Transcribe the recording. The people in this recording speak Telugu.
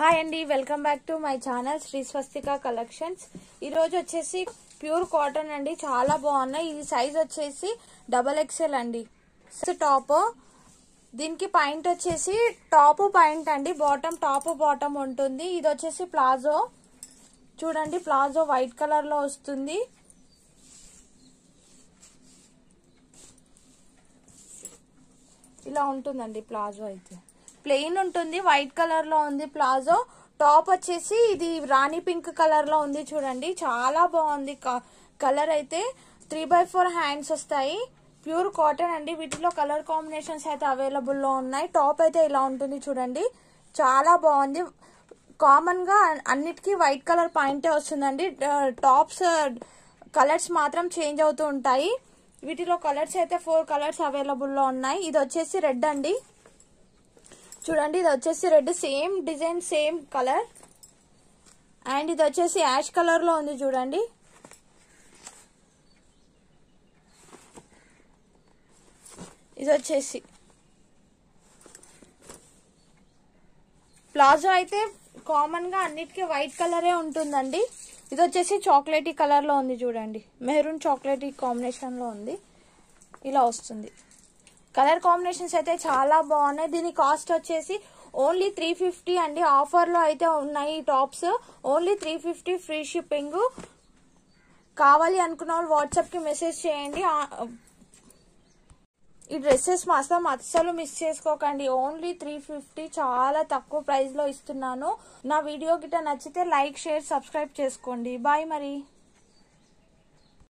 హాయ్ అండి, welcome back to my channel Shri Swastika collections. ఈరోజు వచ్చేసి ప్యూర్ కాటన్ అండి, చాలా బాగున్నాయి. ఈ సైజ్ వచ్చేసి XXL అండి. టాప్ దీనికి పాయింట్ వచ్చేసి టాప్ పాయింట్ అండి, బాటమ్ టాప్ బాటమ్ ఉంటుంది. ఇది వచ్చేసి ప్లాజో చూడండి, ప్లాజో వైట్ కలర్ లో వస్తుంది. ఇలా ఉంటుందండి ప్లాజో. అయితే ప్లెయిన్ ఉంటుంది, వైట్ కలర్ లో ఉంది ప్లాజో. టాప్ వచ్చేసి ఇది రాణి పింక్ కలర్ లో ఉంది చూడండి, చాలా బాగుంది కలర్. అయితే 3/4 హ్యాండ్స్ వస్తాయి. ప్యూర్ కాటన్ అండి. వీటిలో కలర్ కాంబినేషన్స్ అయితే అవైలబుల్ లో ఉన్నాయి. టాప్ అయితే ఇలా ఉంటుంది చూడండి, చాలా బాగుంది. కామన్ గా అన్నిటికీ వైట్ కలర్ పాయింటే వస్తుందండి. టాప్స్ కలర్స్ మాత్రం చేంజ్ అవుతూ ఉంటాయి. వీటిలో కలర్స్ అయితే 4 కలర్స్ అవైలబుల్ లో ఉన్నాయి. ఇది వచ్చేసి రెడ్ అండి చూడండి, ఇది వచ్చేసి red, same design same colour. And ఇది వచ్చేసి యాష్ కలర్ లో ఉంది చూడండి. ఇది వచ్చేసి ప్లాజో అయితే కామన్ గా అన్నిటికీ వైట్ కలరే ఉంటుందండి. ఇది వచ్చేసి చాక్లెటీ కలర్ లో ఉంది చూడండి, మెరూన్ చాక్లెటీ కాంబినేషన్ లో ఉంది. ఇలా వస్తుంది. కలర్ కాంబినేషన్స్ అయితే చాలా బాగున్నాయి. దీని కాస్ట్ వచ్చేసి ఓన్లీ 350 అండి. ఆఫర్ లో అయితే ఉన్నాయి టాప్స్. Only 350 free shipping. కావాలి అనుకున్న వాళ్ళు వాట్సాప్ కి మెసేజ్ చేయండి. ఈ డ్రెస్సెస్ మాత్రం అస్సలు మిస్ చేసుకోకండి. ఓన్లీ 350, చాలా తక్కువ ప్రైస్ లో ఇస్తున్నాను. నా వీడియో గిట్ట నచ్చితే లైక్, షేర్, సబ్స్క్రైబ్ చేసుకోండి. బాయ్ మరి.